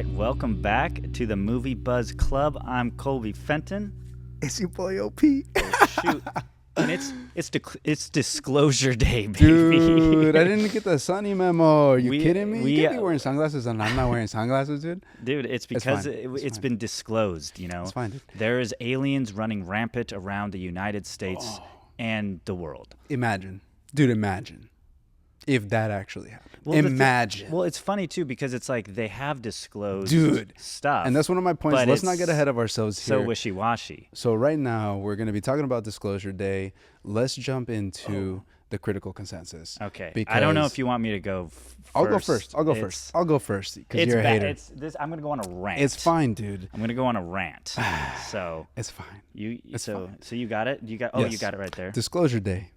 right, welcome back to the Movie Buzz Club. I'm Colby Fenton. It's your boy OP. Oh shoot! And it's Disclosure Day, baby. Dude, I didn't get the Sunny memo. Are you kidding me? You can't be we wearing sunglasses and I'm not wearing sunglasses, dude. Dude, it's because it's fine. been disclosed, you know. It's fine, dude. There is aliens running rampant around the United States and the world. Imagine if that actually happened. Well, Imagine. Well, it's funny too because it's like they have disclosed stuff. And that's one of my points. Let's not get ahead of ourselves here. So wishy-washy. So right now we're going to be talking about Disclosure Day. Let's jump into the critical consensus. Okay. I don't know if you want me to go first. I'll go first because you're a hater. I'm going to go on a rant. It's fine, dude. I'm going to go on a rant. So it's fine. So you got it? You got Yes. You got it right there. Disclosure Day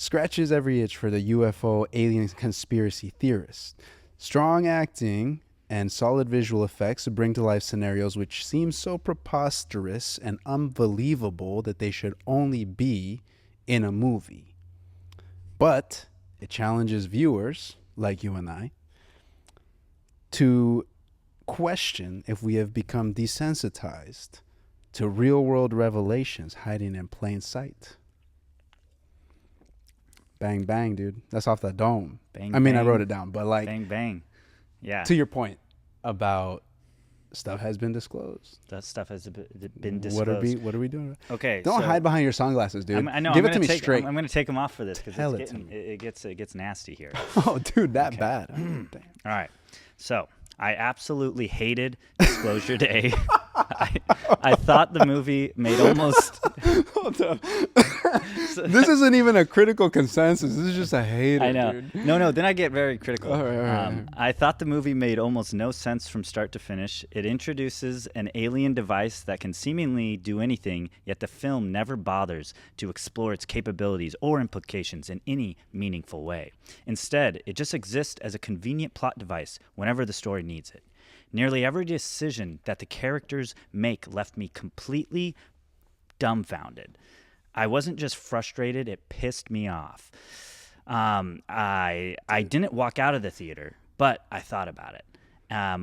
scratches every itch for the UFO alien conspiracy theorists. Strong acting and solid visual effects bring to life scenarios which seem so preposterous and unbelievable that they should only be in a movie. But it challenges viewers, like you and I, to question if we have become desensitized to real-world revelations hiding in plain sight. Bang, bang, dude. That's off the dome. Bang, I mean, bang. I wrote it down, but like, Bang, bang. Yeah. to your point about stuff has been disclosed. That stuff has been disclosed. What are we doing? Okay. Don't hide behind your sunglasses, dude. I know. Give it to me straight. I'm going to take them off for this because Tell it to me. it gets nasty here. Oh, dude, that bad. All right. So I absolutely hated Disclosure Day. I thought the movie made almost. Hold up. This isn't even a critical consensus. This is just a hater. I know. Dude. No. Then I get very critical. All right. I thought the movie made almost no sense from start to finish. It introduces an alien device that can seemingly do anything, yet the film never bothers to explore its capabilities or implications in any meaningful way. Instead, it just exists as a convenient plot device whenever the story needs it. Nearly every decision that the characters make left me completely dumbfounded. I wasn't just frustrated, it pissed me off. I didn't walk out of the theater, but I thought about it.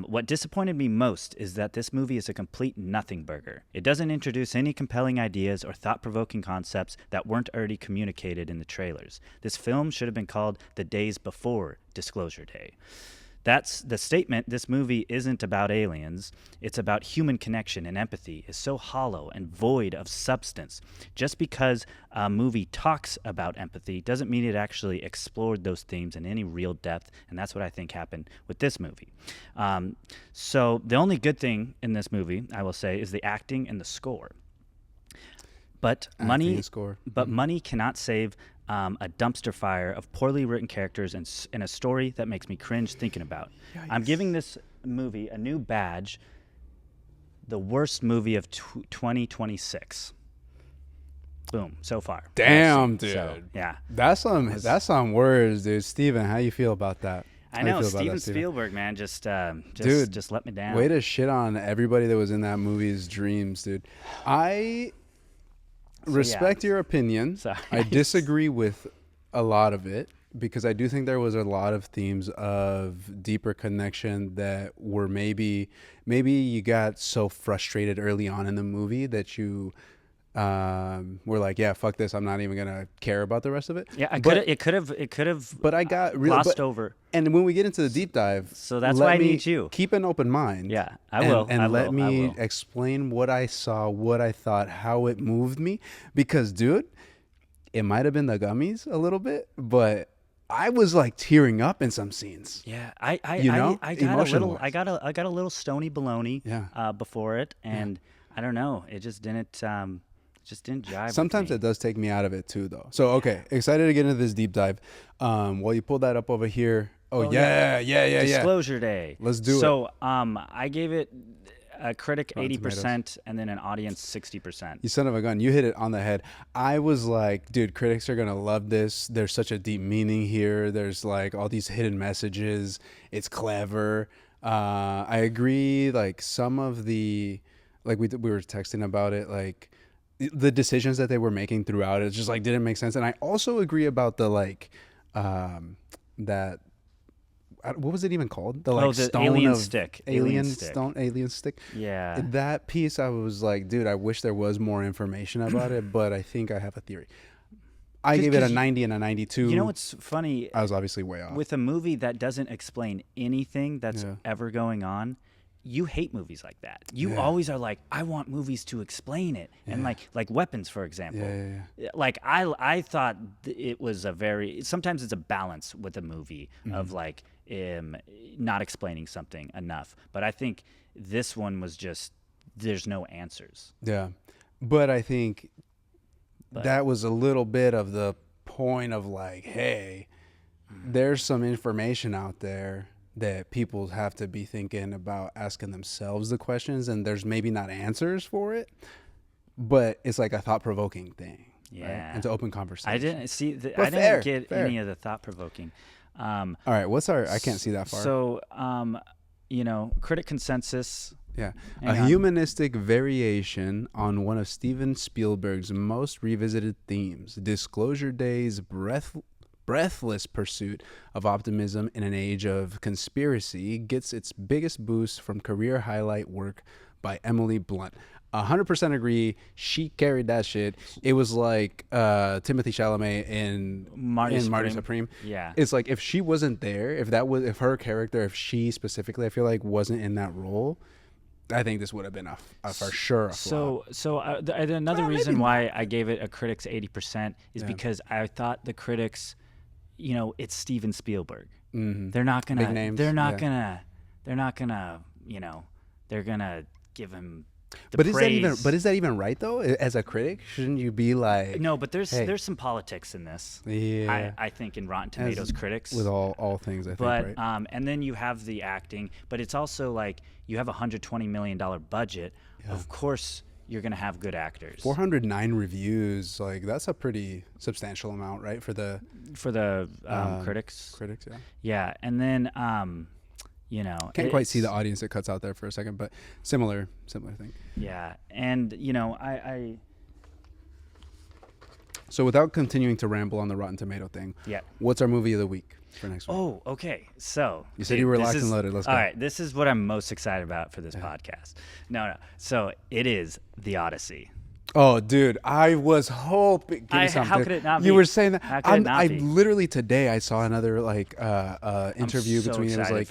What disappointed me most is that this movie is a complete nothing burger. It doesn't introduce any compelling ideas or thought-provoking concepts that weren't already communicated in the trailers. This film should have been called The Days Before Disclosure Day. That's the statement. This movie isn't about aliens. It's about human connection, and empathy is so hollow and void of substance. Just because a movie talks about empathy doesn't mean it actually explored those themes in any real depth, and that's what I think happened with this movie. So the only good thing in this movie, I will say, is the acting and the score. But money cannot save a dumpster fire of poorly written characters and a story that makes me cringe thinking about. Yikes. I'm giving this movie a new badge, the worst movie of 2026. Boom, so far. Damn, dude. So, yeah. That's some words, dude. Steven, how you feel about that? I know, Steven Spielberg, man, just let me down. Way to shit on everybody that was in that movie's dreams, dude. I respect your opinion. Sorry. I disagree with a lot of it because I do think there was a lot of themes of deeper connection that were maybe you got so frustrated early on in the movie that you were like, yeah, fuck this, I'm not even gonna care about the rest of it. Yeah, it could have. But I got glossed over. And when we get into the deep dive, so that's why I need you. Keep an open mind. Yeah, I will. And let me explain what I saw, what I thought, how it moved me. Because, dude, it might have been the gummies a little bit, but I was like tearing up in some scenes. Yeah, I got a little stony baloney before it, and I don't know, it just didn't jive. Sometimes it does take me out of it too, though. So okay, excited to get into this deep dive. While you pull that up over here. Yeah. Disclosure Day. Let's do it. So I gave it a critic 80% and then an audience 60%. You son of a gun. You hit it on the head. I was like, dude, critics are going to love this. There's such a deep meaning here. There's like all these hidden messages. It's clever. I agree. Like some of the, like we were texting about it, like the decisions that they were making throughout it just like didn't make sense. And I also agree about the like that what was it even called? The the stone alien of stick. alien Stick. stone, alien stick. Yeah. That piece, I was like, dude, I wish there was more information about it, but I think I have a theory. I gave it a 90 and a 92. You know what's funny? I was obviously way off. With a movie that doesn't explain anything that's ever going on, you hate movies like that. You always are like, I want movies to explain it. And like Weapons, for example. Like I thought it was sometimes it's a balance with a movie of like not explaining something enough. But I think this one was just, there's no answers. Yeah. But I think that was a little bit of the point of like, hey, there's some information out there that people have to be thinking about, asking themselves the questions, and there's maybe not answers for it, but it's like a thought-provoking thing. Yeah. Right? And to open conversation. I didn't see, I didn't get any of the thought-provoking. All right, what's our, I can't see that far. So, critic consensus. Yeah. A humanistic variation on one of Steven Spielberg's most revisited themes, Disclosure Day's breathless pursuit of optimism in an age of conspiracy, gets its biggest boost from career highlight work by Emily Blunt. 100% agree. She carried that shit. It was like Timothée Chalamet in Marty Supreme. Yeah. It's like if she wasn't there, if her character, if she specifically, I feel like wasn't in that role, I think this would have been for sure a flop. So another reason why I gave it a critics 80% is because I thought the critics, it's Steven Spielberg. Mm-hmm. They're not gonna. Big names. They're not gonna. They're gonna give him. But is that even right though? As a critic, shouldn't you be like? No, but there's some politics in this. Yeah, I think in Rotten Tomatoes critics with all things. I think. But right? And then you have the acting, but it's also like you have $120 million budget. Yeah. Of course, you're gonna have good actors. 409 reviews, like that's a pretty substantial amount, right? For the critics. Critics, yeah. Yeah, and then. Can't quite see the audience it cuts out there for a second, but similar thing. Yeah, and I So without continuing to ramble on the Rotten Tomato thing, what's our movie of the week for next week? Oh, okay. So you said you were locked and loaded. Let's go. All right, this is what I'm most excited about for this podcast. No. So it is The Odyssey. Oh, dude, I was hoping. How could it not be? You were saying that. How could it not be? Literally today I saw another interview between it was like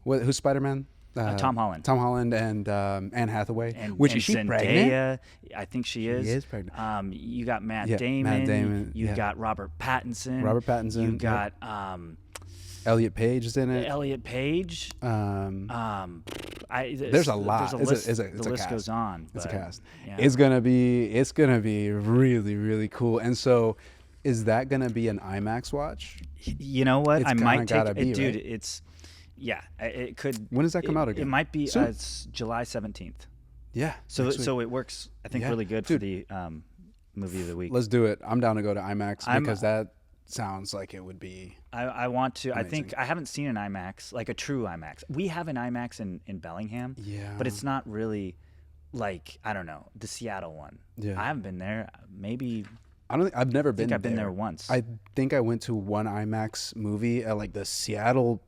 who's Spider-Man? Tom Holland. Tom Holland and Anne Hathaway. Is she Zendaya, pregnant? I think she is. She is pregnant. You got Matt Damon. You got Robert Pattinson. You got Elliot Page is in it. Elliot Page. There's a lot. The list goes on. It's a cast. Yeah. It's gonna be really, really cool. And so, is that gonna be an IMAX watch? You know what? I might take it, dude. Right? It's it could. When does that come out again? It might be it's July 17th. Yeah. So it works. I think really good for the movie of the week. Let's do it. I'm down to go to IMAX because that sounds like it would be. I want to. Amazing. I think I haven't seen an IMAX, like a true IMAX. We have an IMAX in Bellingham. Yeah. But it's not really like, I don't know, the Seattle one. Yeah. I haven't been there. Maybe. I've never been there. I've been there once. I think I went to one IMAX movie at like the Seattle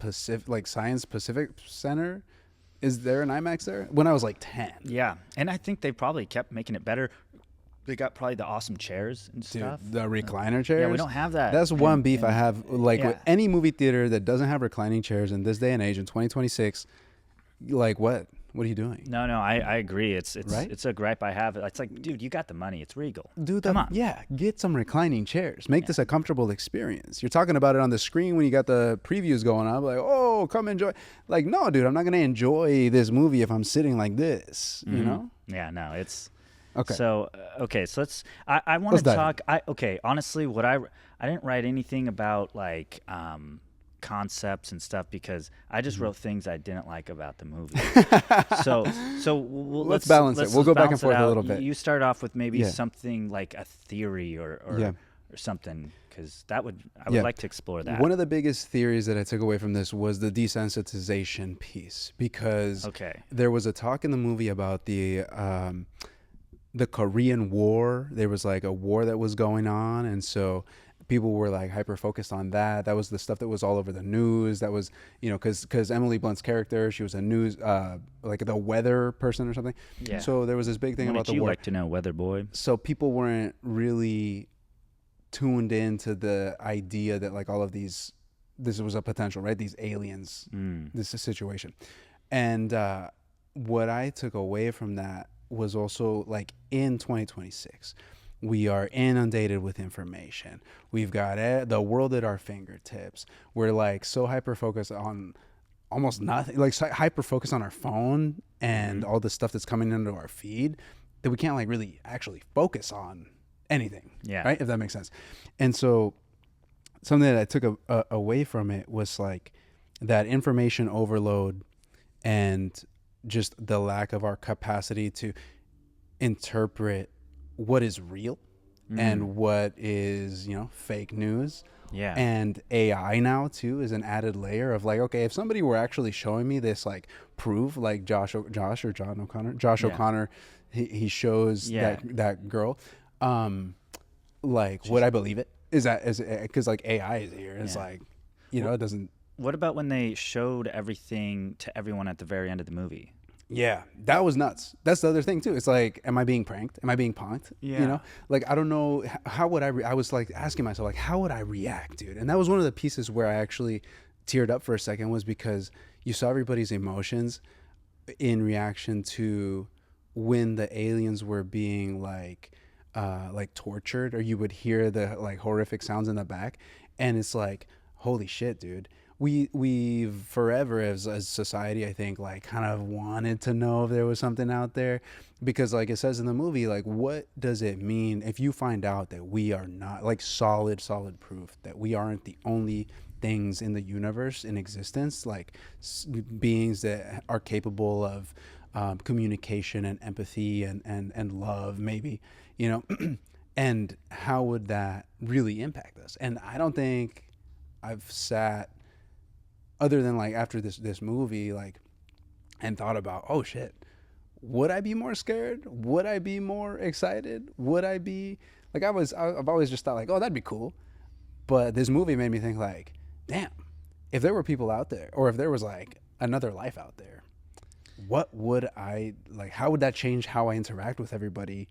Science Pacific Center. Is there an IMAX there? When I was like 10. Yeah. And I think they probably kept making it better. They got probably the awesome chairs and stuff. The recliner chairs? Yeah, we don't have that. That's one beef I have. With any movie theater that doesn't have reclining chairs in this day and age in 2026, like what? What are you doing? No, I agree. It's right? It's a gripe I have. It's like, dude, you got the money. It's Regal. Dude, come on. Yeah, get some reclining chairs. Make this a comfortable experience. You're talking about it on the screen when you got the previews going on. Like, oh, come enjoy. Like, no, dude, I'm not going to enjoy this movie if I'm sitting like this, you know? Yeah, no, it's... Okay. So let's. I want to talk. Honestly, I didn't write anything about like concepts and stuff because I just wrote things I didn't like about the movie. so let's balance it. We'll go back and forth a little bit. You start off with maybe something like a theory or something, because I would like to explore that. One of the biggest theories that I took away from this was the desensitization piece, because there was a talk in the movie about the Korean War. There was like a war that was going on, and so people were like hyper focused on that. That was the stuff that was all over the news. That was, because Emily Blunt's character, she was a news, like the weather person or something. Yeah. So there was this big thing What about did the you war. like to know, weather boy? So people weren't really tuned into the idea that like all of this was a potential, right? These aliens, this is a situation. And what I took away from that was also like in 2026, we are inundated with information. We've got the world at our fingertips. We're like so hyper focused on almost nothing, like so hyper focused on our phone and all the stuff that's coming into our feed that we can't like really actually focus on anything. Yeah. Right. If that makes sense. And so something that I took away from it was like that information overload and just the lack of our capacity to interpret what is real and what is, fake news. Yeah. And AI now too is an added layer of like, okay, if somebody were actually showing me this like proof, like Josh O'Connor, he shows that girl, like, would I believe it? Is because like AI is here. It's like, it doesn't. What about when they showed everything to everyone at the very end of the movie? Yeah, that was nuts. That's the other thing too. It's like, am I being pranked? Am I being punked? Yeah. Like I don't know how would I was like asking myself like, how would I react, dude? And that was one of the pieces where I actually teared up for a second, was because you saw everybody's emotions in reaction to when the aliens were being like tortured, or you would hear the like horrific sounds in the back, and it's like, holy shit, dude. We've forever as a society, I think, like kind of wanted to know if there was something out there, because like it says in the movie, like what does it mean if you find out that we are not like solid proof that we aren't the only things in the universe in existence, like beings that are capable of communication and empathy and love, maybe, and how would that really impact us? And I don't think I've sat, other than like after this movie, like, and thought about, oh shit, would I be more scared? Would I be more excited? Would I be like, I've always just thought like, oh, that'd be cool. But this movie made me think like, damn, if there were people out there, or if there was like another life out there, what would I like, how would that change how I interact with everybody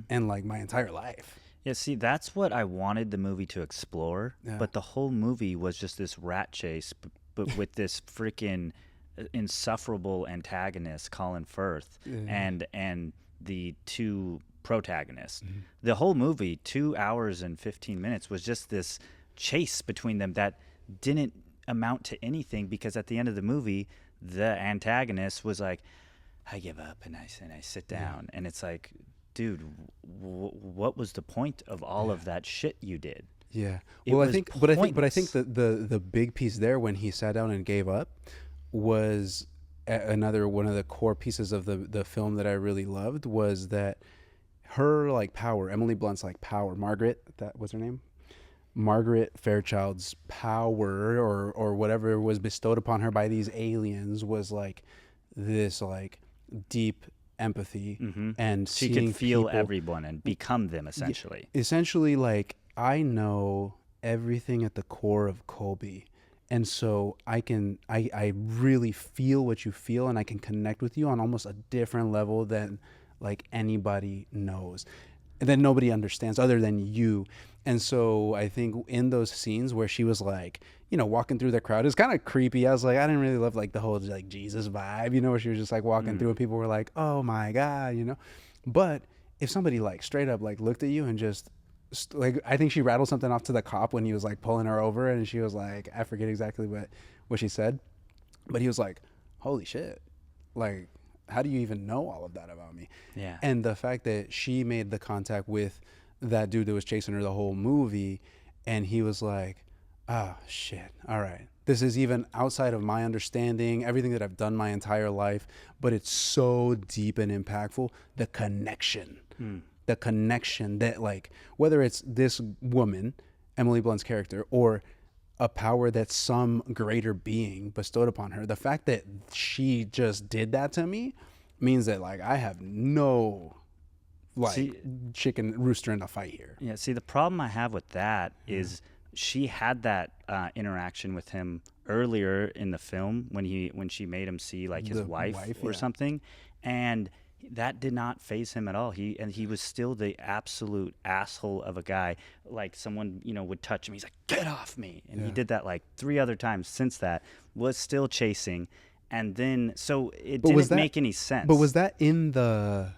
and like my entire life? Yeah, see, that's what I wanted the movie to explore, but the whole movie was just this rat chase, but with this freaking insufferable antagonist, Colin Firth, and the two protagonists. The whole movie, 2 hours and 15 minutes, was just this chase between them that didn't amount to anything, because at the end of the movie, the antagonist was like, I give up, and I sit down, and it's like, dude, what was the point of all of that shit you did? Yeah. It Well, was I think that the big piece there when he sat down and gave up was another one of the core pieces of the film that I really loved, was that her like power, Emily Blunt's like power, Margaret, that was her name, Margaret Fairchild's power, or whatever was bestowed upon her by these aliens, was like this like deep empathy, and She seeing could feel people, everyone and become them, essentially. essentially like, I know everything at the core of Colby, and so I really feel what you feel, and I can connect with you on almost a different level than like anybody knows, and then nobody understands other than you. And so I think in those scenes where she was like, walking through the crowd, it's kind of creepy. I was like, I didn't really love like the whole like Jesus vibe, where she was just like walking through and people were like, oh my God, But if somebody like straight up like looked at you and just like, I think she rattled something off to the cop when he was like pulling her over, and she was like, I forget exactly what she said, but he was like, holy shit, like, how do you even know all of that about me? Yeah. And the fact that she made the contact with that dude that was chasing her the whole movie, and he was like, oh shit, all right, this is even outside of my understanding, everything that I've done my entire life, but it's so deep and impactful. The connection that like, whether it's this woman, Emily Blunt's character, or a power that some greater being bestowed upon her, the fact that she just did that to me means that like I have no like See, chicken rooster in a fight here. yeah. See, the problem I have with that is she had that interaction with him earlier in the film when she made him see like his The wife wife, or yeah. something, and that did not phase him at all. He was still the absolute asshole of a guy. Like someone would touch him, he's like, "Get off me!" And he Yeah. did that like 3 other times since that. Was still chasing, and then so it But was didn't that make any sense. But was that in the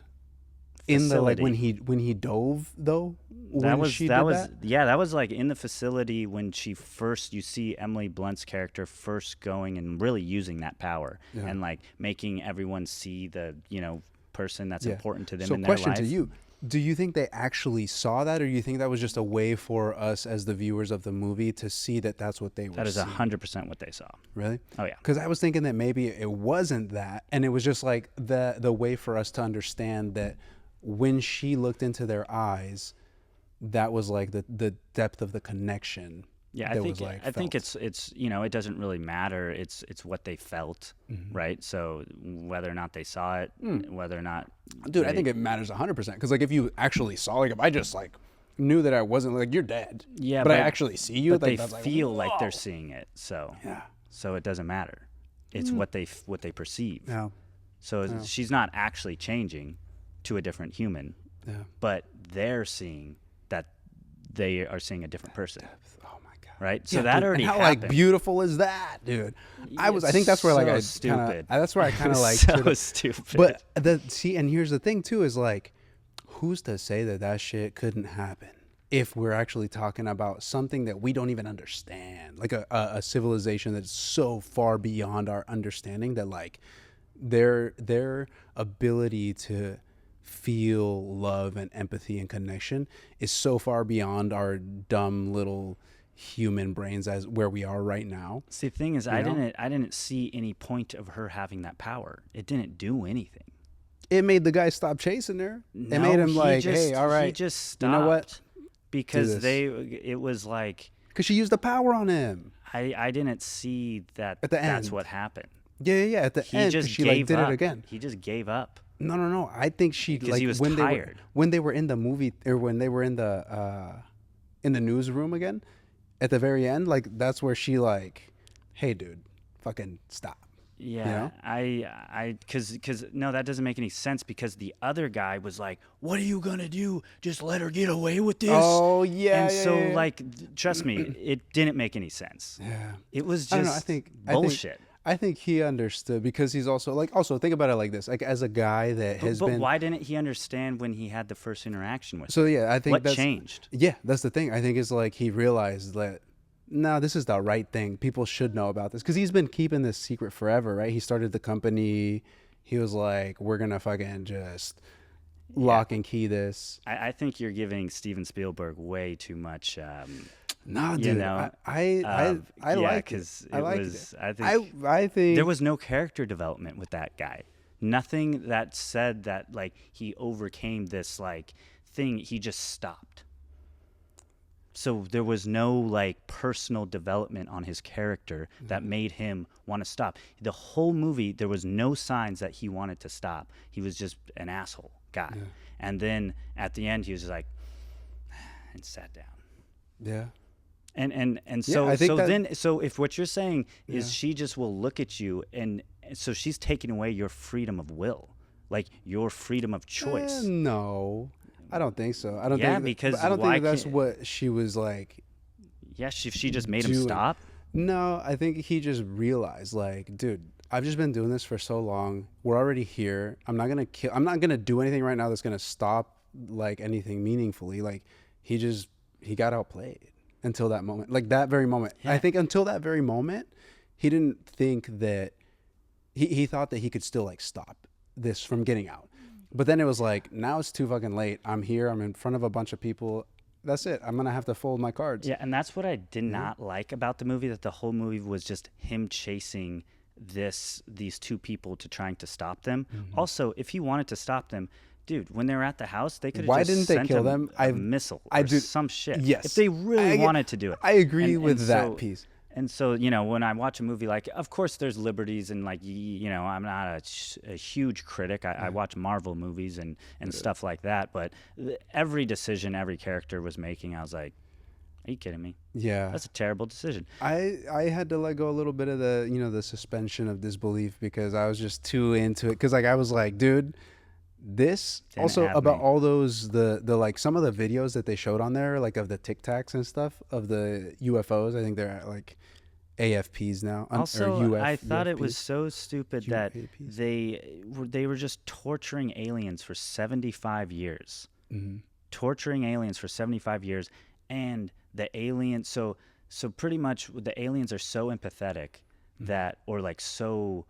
like when Facility. he dove though? That When was she that did was that? yeah, that was like in the facility when you see Emily Blunt's character first going and really using that power Yeah. and like making everyone see the person that's Yeah. important to them So in their question life. to you. Do you think they actually saw that, or do you think that was just a way for us as the viewers of the movie to see that that's what they were That is seeing? 100% what they saw. Really? Oh yeah. Because I was thinking that maybe it wasn't that, and it was just like the way for us to understand that when she looked into their eyes, that was like the depth of the connection. Yeah, that I think was like I think felt. it's it doesn't really matter. It's what they felt, right? So whether or not they saw it, whether or not Dude, I they- think it matters 100%. Because like if you actually saw, like if I just like knew that I wasn't, like, you're dead. Yeah, but I actually see you. but like, they that's like, feel like whoa. they're seeing it. So Yeah. so it doesn't matter. It's what they perceive. Yeah. So she's not actually changing to a different human, Yeah. but they're seeing that they are seeing a different person, Oh my god. right? So Yeah, that dude, already and how happened. like beautiful is that, dude? I It's think that's where like so I stupid. That's where I kind of like. so stupid. But and here's the thing too is like, who's to say that shit couldn't happen if we're actually talking about something that we don't even understand, like a civilization that's so far beyond our understanding that like their ability to feel love and empathy and connection is so far beyond our dumb little human brains as where we are right now. See, the thing is, You I know? didn't see any point of her having that power. It didn't do anything. It made the guy stop chasing her. It No, made him he like, just, hey, all right, He just stopped. you know what? Because this. it was like because she used the power on him. I didn't see that At the that's end. what happened. Yeah. At the He end, 'cause just she gave like did up. it again. He just gave up. No. I think she Because like he was when tired. they were in the movie or when they were in the newsroom again at the very end. Like that's where she like, hey, dude, fucking stop. Yeah, know? because no, that doesn't make any sense because the other guy was like, "What are you gonna do? Just let her get away with this?" Oh yeah. and yeah, so yeah. like, trust me, it didn't make any sense. Yeah. It was I don't just know. bullshit. I think he understood because he's also think about it like this. Like as a guy that has But been. why didn't he understand when he had the first interaction with her? So yeah, I think What that's changed? Yeah, that's the thing. I think it's like he realized that no, this is the right thing. People should know about this because he's been keeping this secret forever, right? He started the company. He was like, "We're gonna fucking just lock and key this." I think you're giving Steven Spielberg way too much. No, dude. You know, I yeah, like it. because I it like was. it. I think I think there was no character development with that guy. Nothing that said that like he overcame this like thing. He just stopped. So there was no like personal development on his character that made him want to stop. The whole movie, there was no signs that he wanted to stop. He was just an asshole guy. Yeah. And then at the end, he was just like, and sat down. Yeah. And Yeah, so I think so that- then so if what you're saying is Yeah. she just will look at you and so she's taking away your freedom of will, like your freedom of choice. No, I don't think so. I don't Yeah, think because I don't why think that's can't- what she was like. Yes, if she just made him doing. stop. No, I think he just realized, like, dude, I've just been doing this for so long. We're already here. I'm not gonna kill. I'm not gonna do anything right now that's gonna stop like anything meaningfully. Like, he got outplayed until that moment, like that very moment. Yeah. I think until that very moment, he didn't think that he thought that he could still like stop this from getting out. But then it was like, now it's too fucking late. I'm here. I'm in front of a bunch of people. That's it. I'm gonna have to fold my cards. Yeah, and that's what I did not like about the movie. That the whole movie was just him chasing these two people to trying to stop them. Mm-hmm. Also, if he wanted to stop them, dude, when they were at the house, they could have Why just didn't they sent kill a, them? a missile or I do- some shit. Yes. if they really I get- wanted to do it. I agree And- with and that so- piece. And so, when I watch a movie, like, of course there's liberties and like, I'm not a huge critic. I watch Marvel movies and stuff like that. But every decision every character was making, I was like, are you kidding me? Yeah. That's a terrible decision. I had to let go a little bit of the, the suspension of disbelief because I was just too into it. Because like I was like, dude, this Didn't also have about me. all those the like some of the videos that they showed on there, like of the Tic Tacs and stuff of the UFOs. I think they're at like AFPs now. Also, I thought it was so stupid that UAPs. they were just torturing aliens for 75 years. Mm-hmm. Torturing aliens for 75 years, and the aliens, so pretty much the aliens are so empathetic that, or like so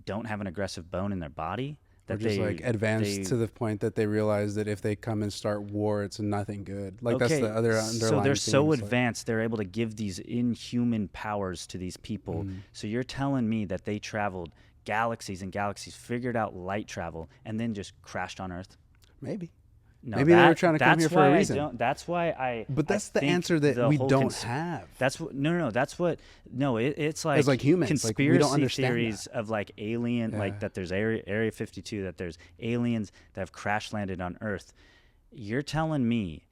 don't have an aggressive bone in their body, Or that just like advanced they to the point that they realize that if they come and start war, it's nothing good. Like that's okay, the other underlying so they're thing. so It's like, advanced, they're able to give these inhuman powers to these people. So you're telling me that they traveled galaxies and galaxies, figured out light travel, and then just crashed on Earth? maybe. No, Maybe they were trying to come here for a reason. That's why I. But that's I the think answer that the we whole don't have. That's what. No. That's what. No. It's like As like humans, like, we conspiracy don't understand theories of like alien, Yeah. like that. There's Area 52. That there's aliens that have crash landed on Earth. You're telling me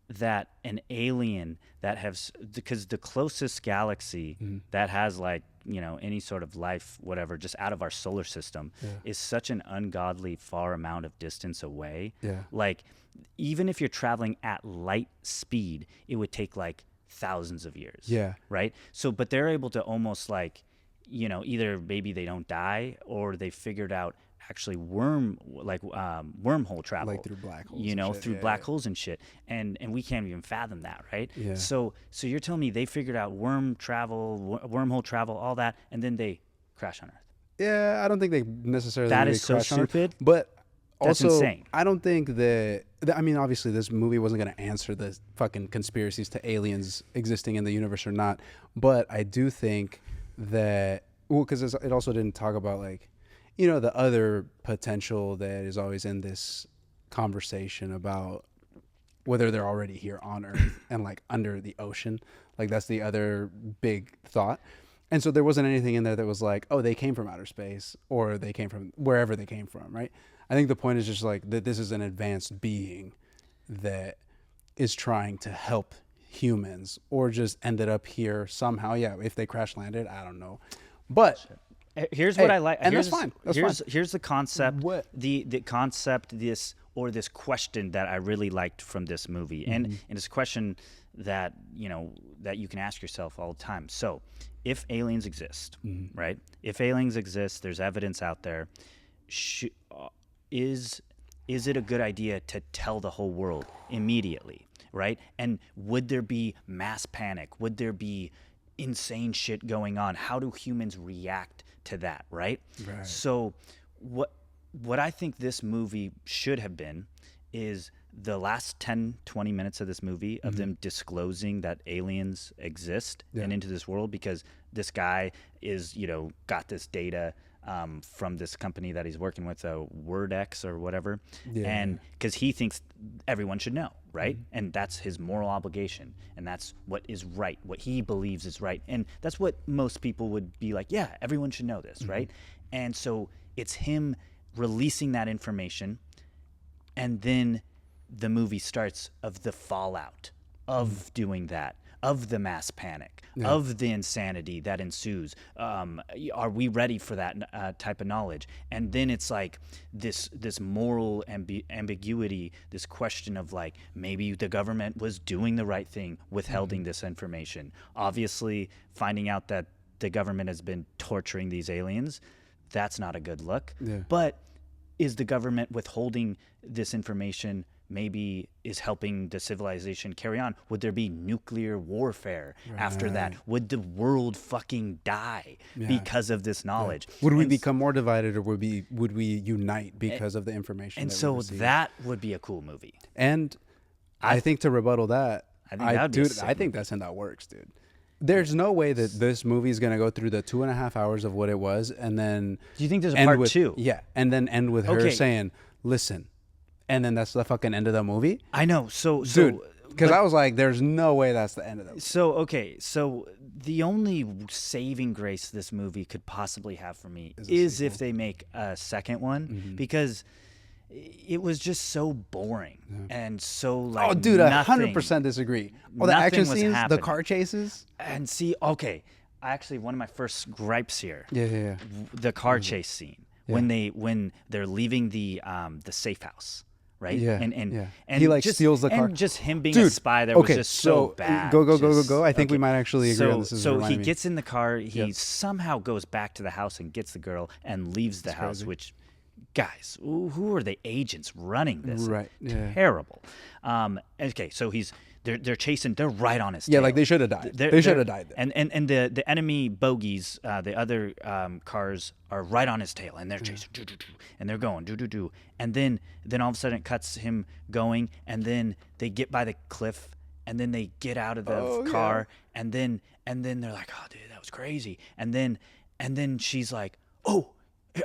that an alien that has, because the closest galaxy that has like any sort of life, whatever, just out of our solar system, is such an ungodly far amount of distance away. Yeah. Like, even if you're traveling at light speed, it would take like thousands of years. Yeah. Right. So, but they're able to almost like, either maybe they don't die or they figured out actually wormhole travel, Like through black holes and shit. through Yeah, black yeah. holes and shit, and we can't even fathom that, right? Yeah. So you're telling me they figured out wormhole travel, all that, and then they crash on Earth? Yeah, I don't think they necessarily. That really is so crashed on it. stupid. But That's also, insane. I don't think that. I mean, obviously, this movie wasn't going to answer the fucking conspiracies to aliens existing in the universe or not. But I do think that, well, because it also didn't talk about like, the other potential that is always in this conversation about whether they're already here on Earth and like under the ocean. Like that's the other big thought. And so there wasn't anything in there that was like, oh, they came from outer space or they came from wherever they came from, right? I think the point is just like that this is an advanced being that is trying to help humans or just ended up here somehow. Yeah, if they crash landed, I don't know. But Here's Hey, what I like, and that's fine. That's here's the concept. What- the concept, this question that I really liked from this movie, and it's a question that that you can ask yourself all the time. So, if aliens exist, right? If aliens exist, there's evidence out there. Is it a good idea to tell the whole world immediately, right? And would there be mass panic? Would there be insane shit going on? How do humans react to that, right? Right. So what I think this movie should have been is the last 10-20 minutes of this movie of them disclosing that aliens exist and into this world, because this guy is got this data from this company that he's working with, WordX or whatever, and because he thinks everyone should know, right? And that's his moral obligation, and that's what is right, what he believes is right, and that's what most people would be like, yeah, everyone should know this, right? And so it's him releasing that information, and then the movie starts of the fallout of doing that, of the mass panic, of the insanity that ensues. Are we ready for that type of knowledge? And then it's like this moral ambiguity, this question of like, maybe the government was doing the right thing, withholding this information. Obviously, finding out that the government has been torturing these aliens, that's not a good look. But is the government withholding this information maybe is helping the civilization carry on? Would there be nuclear warfare after that? Would the world fucking die because of this knowledge? Would we become more divided, or would we unite because of the information? And that we so received? that would be a cool movie. And I think to rebuttal that, I think that would be a dude, sick I think that's how that works, dude. There's no way that this movie is gonna go through the 2.5 hours of what it was, and then Do you think there's a end part with, 2? Yeah, and then end with her Okay. saying, "Listen," and then that's the fucking end of the movie. I know. So Dude, because I was like, "There's no way that's the end of that." So okay, so the only saving grace this movie could possibly have for me is if they make a second one, because it was just so boring and so like. Oh, dude, nothing, 100% disagree. Oh, the nothing action was scenes, happening. the car chases. And see, okay, actually, one of my first gripes here, Yeah. the car chase scene when they're leaving the safe house. Right? Yeah, And he like just, steals the car. And just him being a spy there was just so bad. Go. I think we might actually agree on this. So he gets in the car. He somehow goes back to the house and gets the girl and leaves the house, which, guys, who are the agents running this? Right. Yeah. Terrible. Okay, so they're chasing. They're right on his tail. Yeah, like they should have died. They should have died. And the enemy bogies, the other cars are right on his tail, and they're chasing, and they're going, and then all of a sudden it cuts him going, and then they get by the cliff, and then they get out of the car, and then they're like, oh, dude, that was crazy, and then she's like, oh,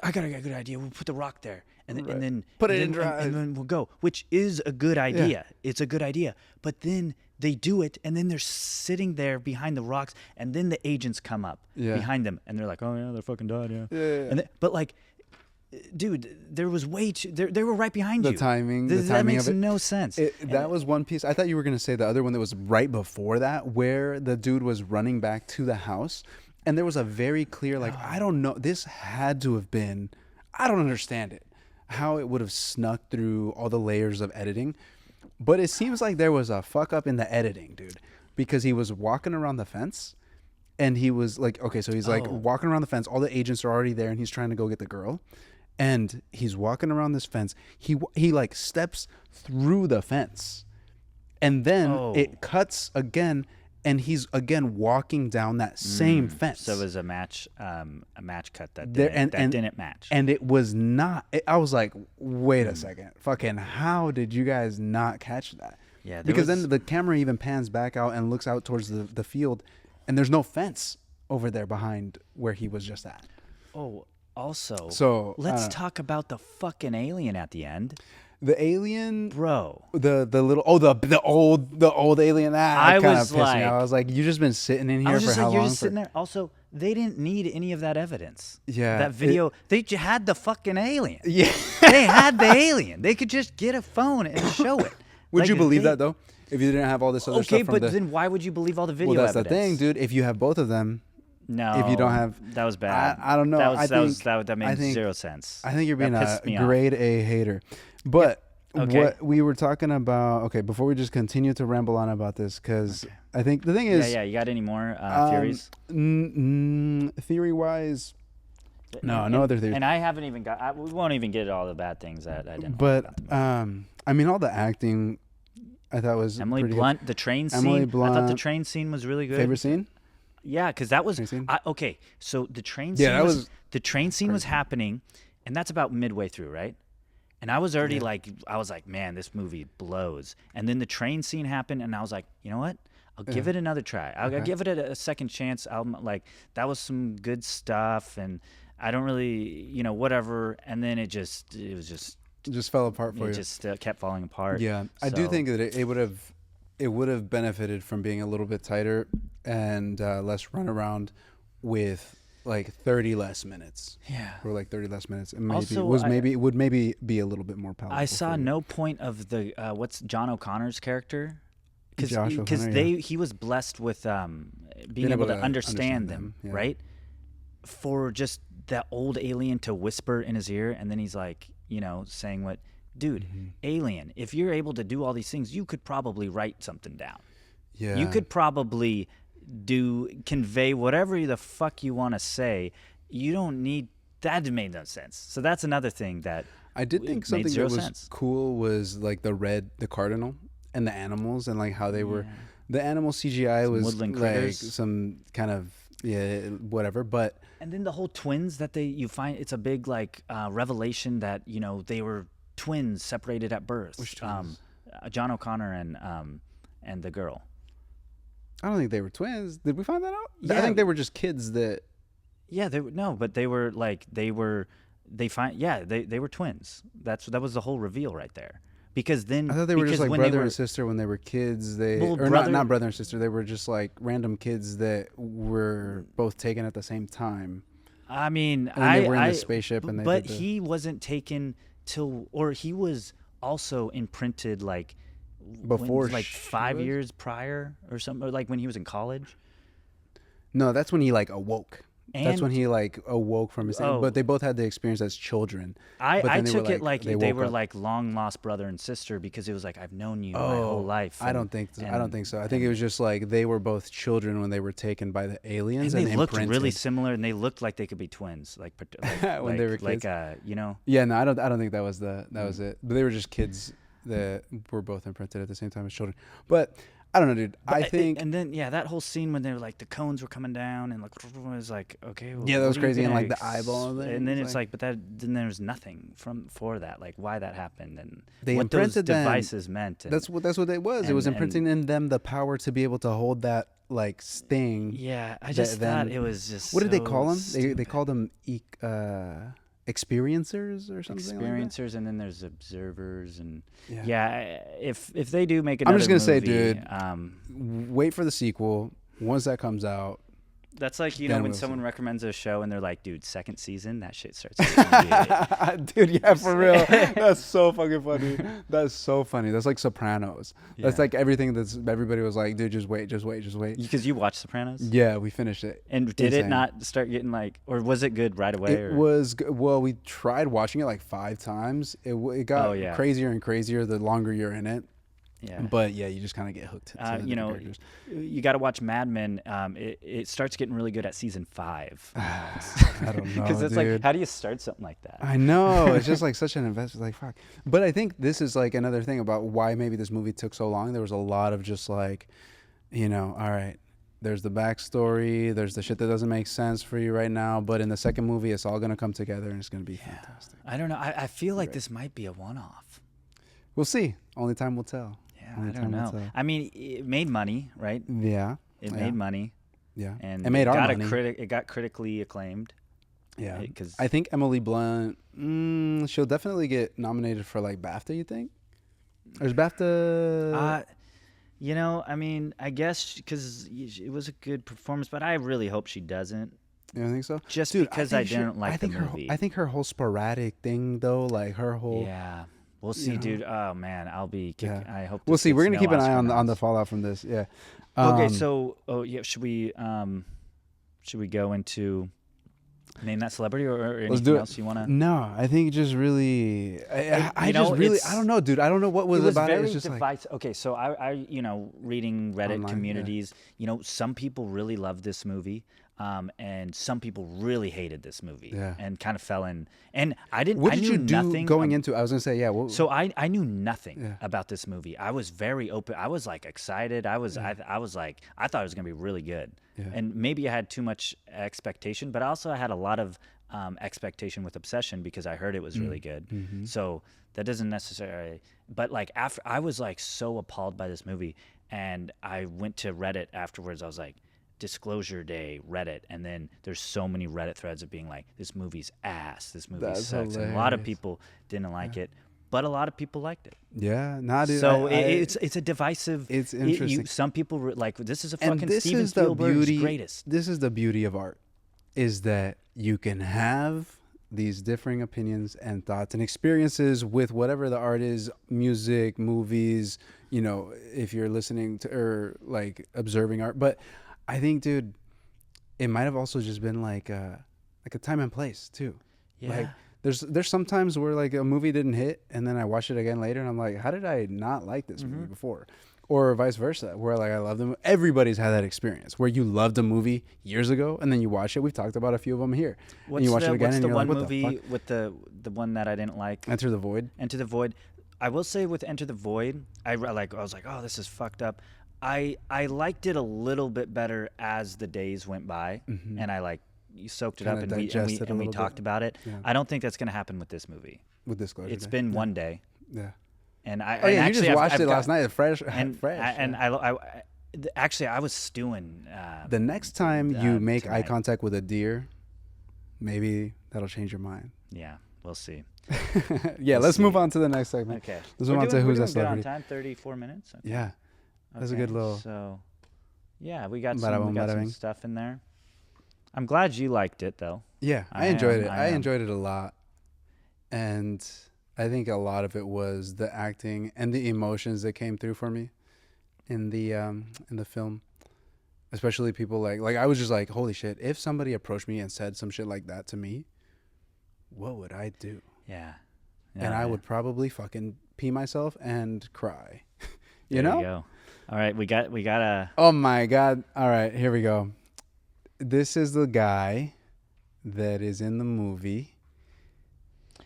I got a good idea. We'll put the rock there. And then put it in drive. And then we'll go, which is a good idea. Yeah. It's a good idea. But then they do it, and then they're sitting there behind the rocks, and then the agents come up behind them, and they're like, oh, yeah, they're fucking dead, yeah. And but, like, dude, there was way too... They were right behind you. The timing that makes of it. no sense. That was one piece. I thought you were going to say the other one that was right before that, where the dude was running back to the house, and there was a very clear, like, I don't know, this had to have been... I don't understand it. How it would have snuck through all the layers of editing. But it seems like there was a fuck up in the editing, dude. Because he was walking around the fence, and he was like, okay, so he's like walking around the fence. All the agents are already there, and he's trying to go get the girl. And he's walking around this fence. He like steps through the fence. And then it cuts again, and he's again walking down that same fence. So it was a match cut that didn't match. And it was not. I was like, wait a second, fucking, how did you guys not catch that? Yeah, because then the camera even pans back out and looks out towards the field, and there's no fence over there behind where he was just at. Oh, also, so let's talk about the fucking alien at the end. The alien, bro. The old alien. I was like, I was like, you just been sitting in here for how long? You're just sitting there. Also, they didn't need any of that evidence. Yeah, that video. They had the fucking alien. Yeah, they had the alien. They could just get a phone and show it. Would you believe that though? If you didn't have all this other stuff. Okay, but then why would you believe all the video evidence? Well, that's the thing, dude. If you have both of them. No, if you don't have, that was bad. I don't know. That made zero sense. I think you're being a grade A hater. But what we were talking about, okay, before we just continue to ramble on about this, because I think the thing is, you got any more theories? Theory-wise, no other theories. And I haven't even got. We won't even get all the bad things that I didn't. But I mean, all the acting, I thought was Emily Blunt. Good. The train scene. Emily Blunt. I thought the train scene was really good. Favorite scene? Yeah, because that was okay. So the train scene. Yeah, the train scene was happening, and that's about midway through, right? And I was already like, man, this movie blows. And then the train scene happened, and I was like, you know what? I'll give it another try. I'll give it a second chance. Like, that was some good stuff, and I don't really, whatever. And then it just fell apart for you. It just kept falling apart. Yeah, so. I do think that it would have benefited from being a little bit tighter and less run around with like 30 less minutes. Yeah. Or like 30 less minutes. And maybe it would maybe be a little bit more palatable. I saw no point of the what's John O'Connor's character? Because he was blessed with being able to understand them, right? For just that old alien to whisper in his ear, and then he's like, saying what, dude, alien, if you're able to do all these things, you could probably write something down. Yeah. You could probably convey whatever the fuck you want to say. You don't need that. Made no sense. So that's another thing that I did think something that was cool was like the cardinal and the animals, and like how they were, the animal CGI was like some kind of whatever, but and then the whole twins that you find, it's a big like revelation that they were twins separated at birth. Which twins? John O'Connor and the girl. I don't think they were twins. Did we find that out? Yeah. I think they were just kids that. Yeah, they were twins. That was the whole reveal right there. because then I thought they were just because like when brother they were and sister when they were kids. They well, or brother, not brother and sister. They were just like random kids that were both taken at the same time. I mean, And then they were in the spaceship and they but did the, he wasn't taken till, or he was also imprinted like before like she 5 years prior or something, or like when he was in college. No, that's when he like awoke. That's when And he like awoke from his. oh, But they both had the experience as children. But I then they were took it like they woke were up. like long lost brother and sister, because it was like I've known you my whole Oh, life. I don't think so. I think it was just like they were both children when they were taken by the aliens, and and they looked imprinted. really similar, and they looked like they could be twins, like when they were kids. like you know. Yeah, no, I don't think that was was it. But they were just kids that were both imprinted at the same time as children. But I don't know, dude. I think and then that whole scene when they're like the cones were coming down and like it was like, okay, well, yeah, that what was are you crazy, and gonna like the eyeball thing. and then it's like, but then there's nothing for that, like why that happened and they what those imprinted them. devices meant. And, that's what it was. It was imprinting in them the power to be able to hold that like sting. yeah, I just thought it was just. What did they so call them? They stupid. called them experiencers or something. Experiencers, and then there's observers, and yeah. if they do make another I'm just gonna say, movie, dude, wait for the sequel. Once that comes out, that's like, you then know, when we'll someone see. recommends a show and they're like, dude, second season, that shit starts getting good. dude, yeah, for real. That's so fucking funny. That's so funny. That's like Sopranos. That's Yeah. like everything that's everybody was like, dude, just wait. Because you watched Sopranos? Yeah, we finished it. And did it Insane. not start getting like, or was it good right away? It was well. We tried watching it like 5 times. It got crazier and crazier the longer you're in it. Yeah. But yeah, you just kind of get hooked. To the you know, characters. you got to watch Mad Men. It starts getting really good at season 5. I don't know, Because it's dude. like, how do you start something like that? I know. It's just like such an investment. Like, fuck. But I think this is like another thing about why maybe this movie took so long. There was a lot of just like, you know, all right, there's the backstory, there's the shit that doesn't make sense for you right now, but in the second movie, it's all going to come together and it's going to be fantastic. I don't know. I feel like this might be a one-off. We'll see. Only time will tell. Yeah, Only I don't time will know. tell. I mean, it made money, right? Yeah. It made money. Yeah. And it made our got money. It got critically acclaimed. Yeah. Because I think Emily Blunt, she'll definitely get nominated for like BAFTA, you think? Or is BAFTA... you know, I mean, I guess because it was a good performance, but I really hope she doesn't. You don't think so? Just Dude, because I didn't like the movie. I think her whole sporadic thing, though, like her whole... Yeah. We'll see, you know. dude. Oh, man. I'll be kicking. I hope We'll this see. We're gets going to keep an no eye Oscar on the nods. fallout from this. Yeah. Okay, so, should we go into name that celebrity or anything else you want to? No, I think just really... I don't know, dude. I don't know what was about it. It's just like... Okay, so I reading Reddit Online, communities, some people really loved this movie. And some people really hated this movie and kind of fell in. And I didn't. What I did knew you do nothing going into? I was gonna say, so I knew nothing about this movie. I was very open. I was like excited. I was like, I thought it was gonna be really good. Yeah. And maybe I had too much expectation, but also I had a lot of expectation with Obsession because I heard it was really good. Mm-hmm. So that doesn't necessarily. But like after, I was like so appalled by this movie, and I went to Reddit afterwards. I was like, Disclosure Day Reddit, and then there's so many Reddit threads of being like, this movie's ass, this movie sucks. Hilarious. And a lot of people didn't like it, but a lot of people liked it. Yeah, dude, so it's a divisive. It's interesting. Some people were like, this is a fucking Steven Spielberg's greatest. This is the beauty of art, is that you can have these differing opinions and thoughts and experiences with whatever the art is, music, movies, if you're listening to or like observing art, but I think, dude, it might have also just been like a time and place too. Yeah. Like there's some times where like a movie didn't hit, and then I watch it again later, and I'm like, how did I not like this movie before? Or vice versa, where like I love them. Everybody's had that experience where you loved a movie years ago, and then you watch it. We've talked about a few of them here. And you watch it again, and you're like, what the fuck? With the one that I didn't like? Enter the Void. Enter the Void. I will say with Enter the Void, I was like, oh, this is fucked up. I liked it a little bit better as the days went by, and I like you soaked it up and we talked about it. Yeah. I don't think that's going to happen with this movie. With Disclosure Day. It's been one day. Yeah. And I you actually just watched it last night, fresh. Actually I was stewing. The next time you make eye contact with a deer, maybe that'll change your mind. Yeah. We'll see. Yeah, We'll let's move see. on to the next segment. Okay. Let's move on to We're who's doing that good on celebrity. time. 34 minutes. Okay. Yeah, that's a good little. So, yeah, we got Bada boom, bada some bing. stuff in there. I'm glad you liked it though. Yeah, I I enjoyed am, it. I I am. enjoyed it a lot, and I think a lot of it was the acting and the emotions that came through for me in the film. Especially people like I was just like, holy shit! If somebody approached me and said some shit like that to me, what would I do? Yeah. And I would probably fucking pee myself and cry. You There know? you go. All right, we got a. Oh my god! All right, here we go. This is the guy that is in the movie.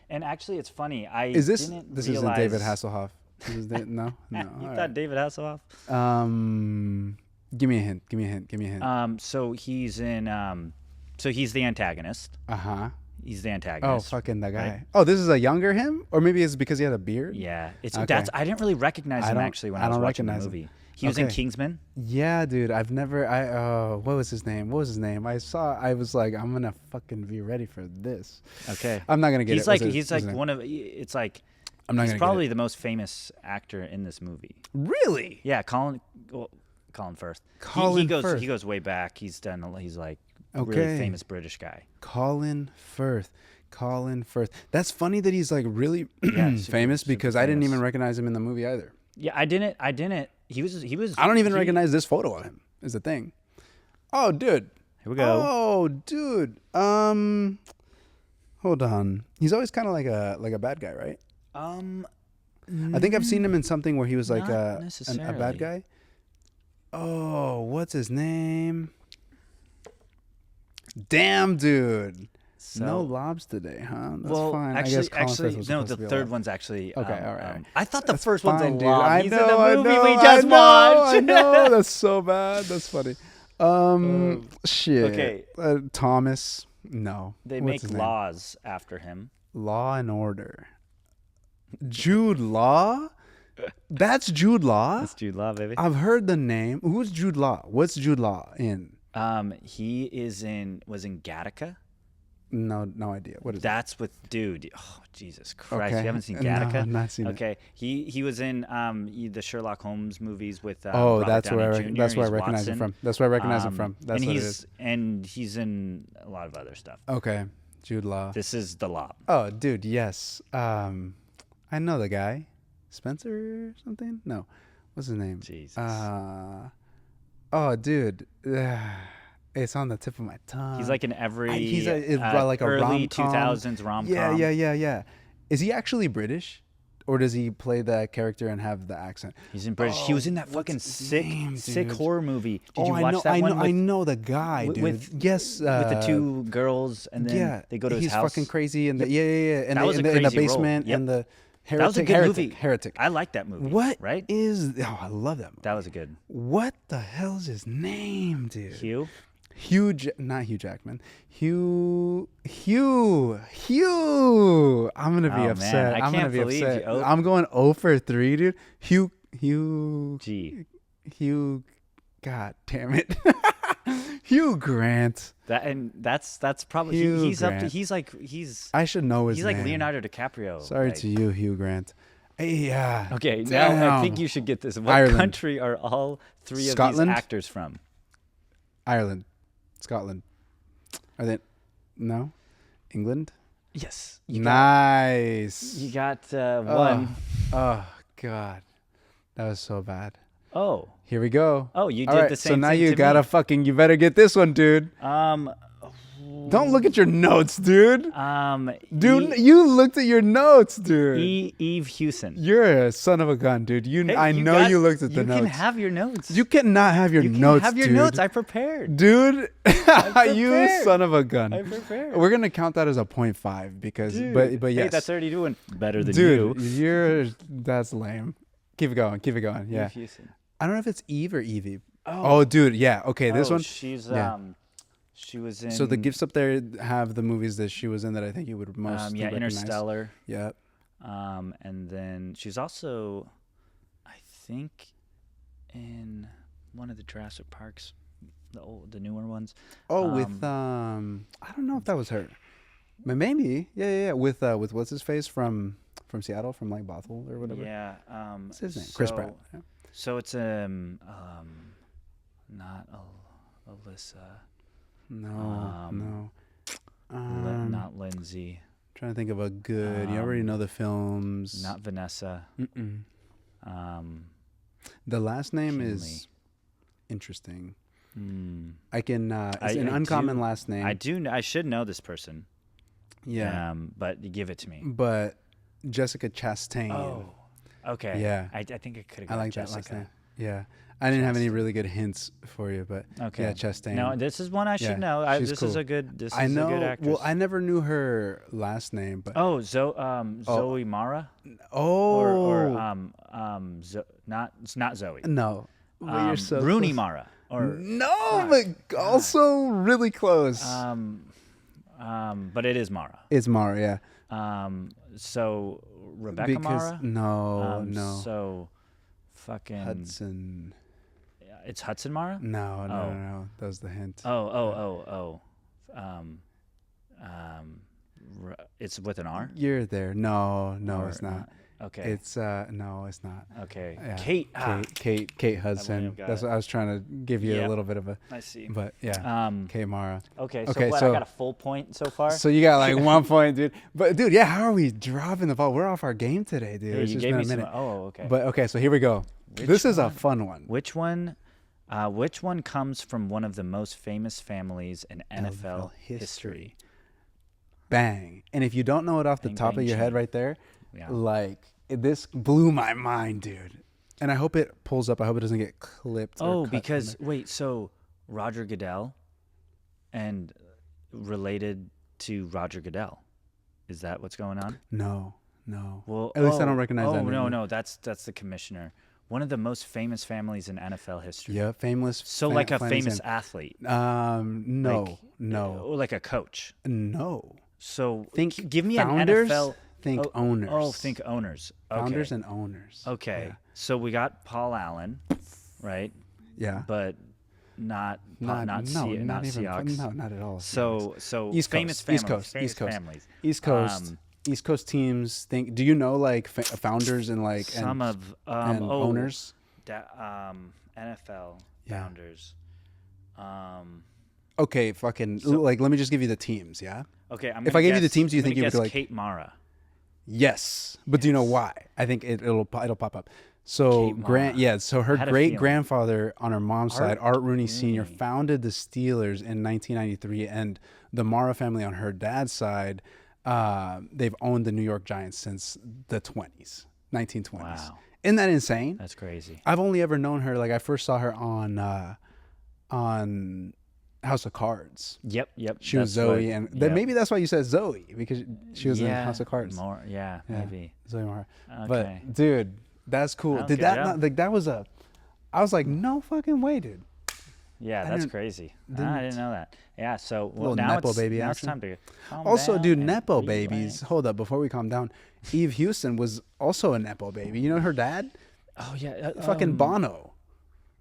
And actually, it's funny. I Is this? didn't This realize... isn't David Hasselhoff. This is no. You All thought right. David Hasselhoff? Give me a hint. Give me a hint. Give me a hint. So he's in. So he's the antagonist. He's the Oh, antagonist. fucking that guy. right? Oh, this is a younger him, or maybe it's because he had a beard. Yeah, it's Okay. that's. I didn't really recognize him actually when I was watching the recognize him. movie. He was in Okay. Kingsman. Yeah, dude. I've never. What was his name? What was his name? I was like, I'm gonna fucking be ready for this. Okay. I'm not gonna get He's it. like What's he's his like name? one of. It's like I'm not he's gonna probably get the most famous actor in this movie. it. Really. Yeah, Colin Firth. Colin Firth. He goes way back. He's like Okay. really famous British guy. Colin Firth. That's funny that he's like really Yeah, super- famous super because I didn't famous. even recognize him in the movie either. Yeah, I didn't. He was. I don't even recognize this photo of him. Is the thing. Oh, dude. Here we go. Oh, dude. Hold on. He's always kind of like a bad guy, right? I think I've seen him in something where he was like Not a necessarily. bad guy. Oh, what's his name? Damn, dude. So, No lobs today, huh? That's well, fine. actually, I guess Colin Firth was no. supposed The to be a third lob. one's actually Okay, all right. I thought the That's first fine, one's a dude. lob. I He's know, in the I movie know, we I just know, watched. I know. That's so bad. That's funny. Shit. Okay. Thomas. No. They What's make his name? laws after him. Law and Order. Jude Law? That's Jude Law? That's Jude Law, baby. I've heard the name. Who's Jude Law? What's Jude Law in? He was in Gattaca. No idea. What is that? That's with dude. Oh Jesus Christ! Okay. You haven't seen No, Gattaca? I've not seen it. Okay, he was in the Sherlock Holmes movies with. Oh, Robert that's Downey where Jr. that's where I He's recognize him Watson. from. That's where I recognize him from. That's and what it he's is. and he's in a lot of other stuff. Okay, Jude Law. This is the Lob. Oh, dude, yes. I know the guy. Spencer or something? No. What's his name? Jesus. Oh, dude. It's on the tip of my tongue. He's like in every. He's like a early rom-com. 2000s rom com. Yeah. Is he actually British? Or does he play that character and have the accent? He's in British. He was in that what's fucking his sick name, sick dude? horror movie. Did you I watch know, that one? I know the guy, dude. Yes. With the two girls, and then they go to his he's house. fucking crazy, and yeah. And That was a in the crazy role. basement, Yep. and the That was a good movie. Heretic. I like that movie. What right? Oh, I love that movie. That was a good. What the hell's his name, dude? Hugh. Not Hugh Jackman. Hugh. I'm gonna be Oh, upset. man, I I'm gonna can't be believe upset. you- oh. I'm going 0 for 3, dude. Hugh. God damn it. Hugh Grant. That's probably Hugh he's up to Grant. he's I should know his he's name. like Leonardo DiCaprio. Sorry like. to you, Hugh Grant. Yeah. Okay, now I Damn. think you should get this. What Ireland. country are all three of Scotland? these actors from? Ireland. Scotland. Are they? No. England. Yes. Nice. You got one. Oh God, that was so bad. Oh. Here we go. Oh, you All did right, the same so now thing you to gotta me. you better get this one, dude. Don't look at your notes, dude. Dude, you looked at your notes, dude. Eve Hewson. You're a son of a gun, dude. I know you looked at the notes. You can have your notes. You cannot have your You notes, can have your dude. notes. I prepared. Dude, you prepared. son of a gun. I prepared. We're gonna count that as a 0.5 because, Dude. but yes, Hey, that's already doing better than dude, you. that's lame. Keep it going. Yeah. Eve Hewson. I don't know if it's Eve or Evie. Oh, dude, yeah. Okay, this one. She's yeah. She was in. So the gifts up there have the movies that she was in that I think you would most recognize. Interstellar. Yeah. And then she's also, I think, in one of the Jurassic Parks, the newer ones. Oh, with I don't know if that was her. But maybe, yeah. With what's his face from Seattle, from like Bothell or whatever. Yeah. What's his name? Chris Pratt. Yeah. So it's not Alyssa. No, no. Not Lindsay. Trying to think of a good. You already know the films. Not Vanessa. Mm-mm. Um, The last name Kinley. is interesting. hmm. I can. It's an I uncommon do- last name. I should know this person. Yeah. But you give it to me. But Jessica Chastain. Oh. Okay. Yeah. I think I could have I got like Jessica. that last name. Yeah. I didn't have any Chastain. really good hints for you, but Okay. yeah, Chastain. No, this is one I should Yeah, know. she's This cool. is a good. This I is know. a good actress. Well, I never knew her last name, but Zoe Mara. oh, Not it's not Zoe. no, but you're so Rooney close. Mara. Or No, but also really close. but it is Mara. It's Mara, yeah. So Rebecca Because Mara. no, So fucking. Hudson. It's Hudson Mara. No. That was the hint. Oh. It's with an R. You're there. No, Or it's not. Okay. It's no, it's not. Okay. Yeah. Kate. Kate Hudson. have got That's it. what I was trying to give you Yep. a little bit of a. I see. But yeah, Kate Mara. Okay. Okay, So, what, so- I got a full point so far. So you got like 1 point, dude. But dude, yeah, how are we dropping the ball? We're off our game today, dude. Yeah, It's you just gave been me a minute. some. Oh, okay. But okay, so here we go. Which This is a one? fun one. Which one comes from one of the most famous families in NFL history? Bang. And if you don't know it off the Bang, top bang, of your head ching. right there, Yeah. like this blew my mind, dude. And I hope it pulls up. I hope it doesn't get clipped. or Oh, cut from because there. wait, so Roger Goodell and related to Roger Goodell. Is that what's going on? No. Well, At least I don't recognize oh, that name. no, that's the commissioner. One of the most famous families in NFL history. Yeah, famous. So like a families famous in- athlete. No. Or like a coach. No. So Think give me founders, an NFL. Think owners. Oh, think owners. Okay. Founders and owners. Okay. Yeah. So we got Paul Allen, right? Yeah. But not Not even. Seahawks. No, not at all. So East famous Coast, East families. Coast, famous East Coast. families. East Coast. East Coast teams think. Do you know like founders and like Some and, of and owners? NFL Yeah. founders. Okay, fucking like. Let me just give you the teams. Yeah. Okay, If I gave you the teams, do you think you would guess like- Kate Mara? Yes, but do you know why? I think it'll pop up. So Kate Mara. So her I had a great feeling. grandfather on her mom's side, Art Rooney Sr., Rooney. founded the Steelers in 1993, and the Mara family on her dad's side, they've owned the New York Giants since the 1920s. Wow. Isn't that insane? That's crazy. I've only ever known her like I first saw her on House of Cards. Yep. She was that's Zoe, what- and yep. maybe that's why you said Zoe, because she was in House of Cards. Yeah, Yeah. maybe. Zoe Mara. Okay. But dude, that's cool. Oh, Did good that job. not, like that was a? I was like, no fucking way, dude. Yeah, I that's didn't- crazy. I didn't- dit's know that. Yeah, so Little now Nepo it's baby now it's action. time to calm Also, down dude, and nepo relax. babies. Hold up, before we calm down, Eve Houston was also a nepo baby. You know her dad, Oh yeah, fucking Bono,